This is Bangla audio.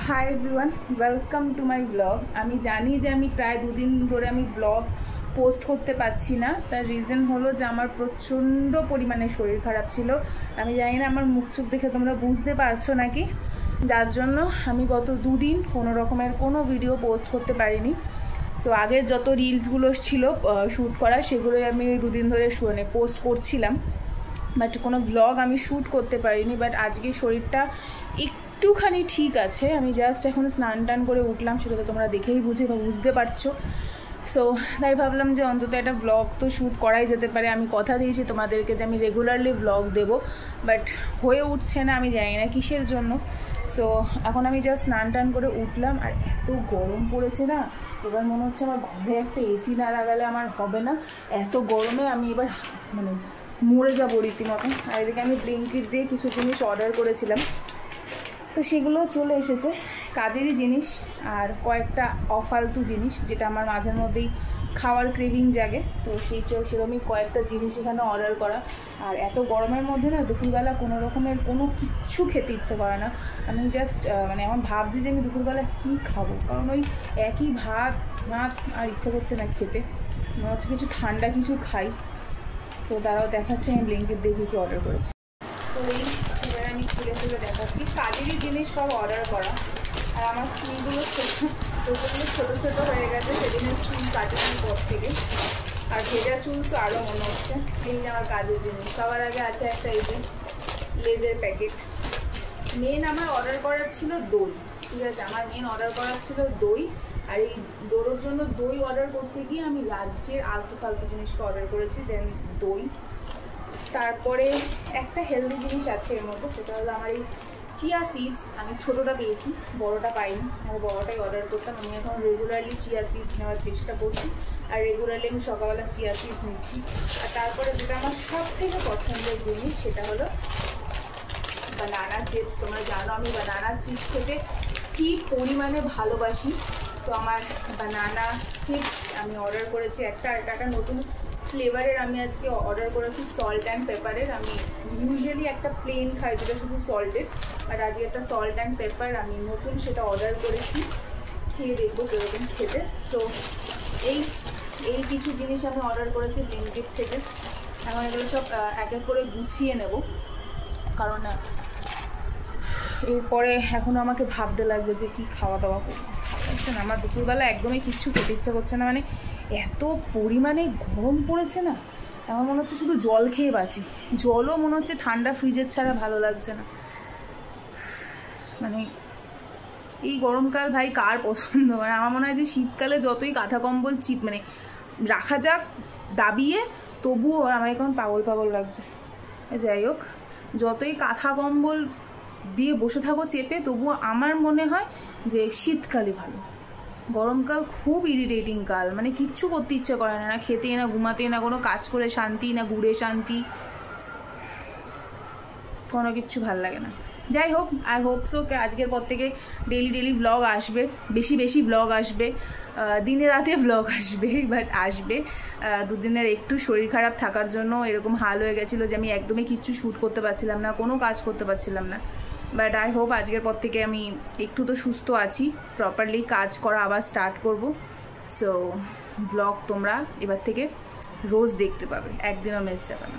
High everyone welcome to my blog. আমি জানি যে আমি প্রায় দুদিন ধরে আমি ব্লগ পোস্ট করতে পারছি না। তার রিজন হলো যে আমার প্রচণ্ড পরিমাণে শরীর খারাপ ছিল। আমি জানি না আমার মুখ চোখ দেখে তোমরা বুঝতে পারছো নাকি, যার জন্য আমি গত দুদিন কোনো রকমের কোনো ভিডিও পোস্ট করতে পারিনি। সো আগের যত রিলসগুলো ছিল শ্যুট করা সেগুলোই আমি দুদিন ধরে পোস্ট করছিলাম, বাট কোনো ব্লগ আমি শ্যুট করতে পারিনি। বাট আজকে শরীরটা একটুখানি ঠিক আছে। আমি জাস্ট এখন স্নান টান করে উঠলাম, সেটা তো তোমরা দেখেই বুঝতে পারছো। সো তাই ভাবলাম যে অন্তত একটা ব্লগ তো শ্যুট করাই যেতে পারে। আমি কথা দিয়েছি তোমাদেরকে যে আমি রেগুলারলি ব্লগ দেবো, বাট হয়ে উঠছে না, আমি জানি না কিসের জন্য। সো এখন আমি জাস্ট স্নান টান করে উঠলাম, আর এত গরম পড়েছে না, এবার মনে হচ্ছে আমার ঘরে একটা এসি না লাগালে আমার হবে না। এত গরমে আমি এবার মরে যাবো রীতিমতো। আর এদিকে আমি ব্লিঙ্কিট দিয়ে কিছু জিনিস অর্ডার করেছিলাম, তো সেগুলো চলে এসেছে, কাজেরই জিনিস আর কয়েকটা অফালতু জিনিস যেটা আমার মাঝের মধ্যেই খাওয়ার ক্রেভিং জাগে। তো সেরকমই কয়েকটা জিনিস এখানে অর্ডার করা। আর এত গরমের মধ্যে না দুপুরবেলা কোনো রকমের কোনো কিচ্ছু খেতে ইচ্ছে করে না। আমি জাস্ট আমার ভাবছি যে আমি দুপুরবেলা কী খাবো, কারণ ওই একই ভাত আর ইচ্ছে করছে না খেতে, মনে হচ্ছে কিছু ঠান্ডা কিছু খাই। সো তারাও দেখাচ্ছে আমি ব্লিঙ্কিট দিয়ে কী অর্ডার করেছি। তো এবার আমি খুলে দেখাচ্ছি কাজেরই জিনিস সব অর্ডার করা। আর আমার চুলগুলো ছোটো হয়ে গেছে সেদিনের চুল কাটানোর পর থেকে। আর ভেজা চুল তো আরও মনে হচ্ছে। এই যে আমার কাজের জিনিস সবার আগে আছে একটা এই যে লেজের প্যাকেট। মেন আমার অর্ডার করার ছিল দই, ঠিক আছে, আমার মেন অর্ডার করার ছিল দই। আর এই দৌড়োর জন্য দই অর্ডার করতে গিয়ে আমি রাজ্যের আলতু ফালতু জিনিসকে অর্ডার করেছি, দেন দই। তারপরে একটা হেলদি জিনিস আছে এর মধ্যে, সেটা হলো আমার এই চিয়া সিডস। আমি ছোটোটা পেয়েছি, বড়োটা পাইনি, আমি বড়োটাই অর্ডার করতাম। আমি এখন রেগুলারলি চিয়া সিডস নেওয়ার চেষ্টা করছি, আর রেগুলারলি আমি সকালবেলা চিয়া সিডস নিচ্ছি। আর তারপরে যেটা আমার সব থেকে পছন্দের জিনিস সেটা হলো বানানা চিপস। তোমরা জানো আমি বানানা চিপস খেতে কী পরিমাণে ভালোবাসি। তো আমার বানানা চিপস আমি অর্ডার করেছি একটা নতুন ফ্লেভারের। আমি আজকে অর্ডার করেছি সল্ট অ্যান্ড পেপারের। আমি ইউজুয়ালি একটা প্লেন খাই যেটা শুধু সল্টেড, আর আজকে একটা সল্ট অ্যান্ড পেপার আমি নতুন সেটা অর্ডার করেছি, খেয়ে দেখবো কীরকম খেতে। সো এই কিছু জিনিস আমি অর্ডার করেছি ব্লিঙ্কিট থেকে। এখন এগুলো সব এক এক করে গুছিয়ে নেব, কারণ এরপরে এখনও আমাকে ভাবতে লাগবে যে কি খাওয়া দাওয়া করবো। না, আমার দুপুরবেলা একদমই কিচ্ছু খেতে ইচ্ছা করছে না। এত পরিমাণে গরম পড়েছে না, আমার মনে হচ্ছে শুধু জল খেয়ে বাঁচি। জলও মনে হচ্ছে ঠান্ডা ফ্রিজের ছাড়া ভালো লাগছে না। এই গরমকাল ভাই কার পছন্দ? আমার মনে হয় যে শীতকালে যতই কাঁথা কম্বল রাখা যাক দাবিয়ে, তবুও আমার এখন পাগল লাগছে। যাই হোক, যতই কাঁথা কম্বল দিয়ে বসে থাকো চেপে, তবুও আমার মনে হয় যে শীতকালই ভালো। গরমকাল খুব ইরিটেটিং কাল, কিচ্ছু করতে ইচ্ছে করে না, খেতে না ঘুমাতে না কোনো কাজ করে শান্তি, না ঘুরে শান্তি, কোনো কিচ্ছু ভাল লাগে না। যাই হোক, আই হোপ সো আজকের পর থেকে ডেলি ব্লগ আসবে, বেশি ব্লগ আসবে, দিনে রাতে ব্লগ আসবে, বাট আসবে। দুদিনের একটু শরীর খারাপ থাকার জন্য এরকম হাল হয়ে গেছিলো যে আমি একদমই কিচ্ছু শ্যুট করতে পারছিলাম না, কোনো কাজ করতে পারছিলাম না। বাট আই হোপ আজকের পর থেকে আমি একটু তো সুস্থ আছি, প্রপারলি কাজ করা আবার স্টার্ট করব। সো ব্লগ তোমরা এবার থেকে রোজ দেখতে পাবে, একদিনও মিস যাবে না।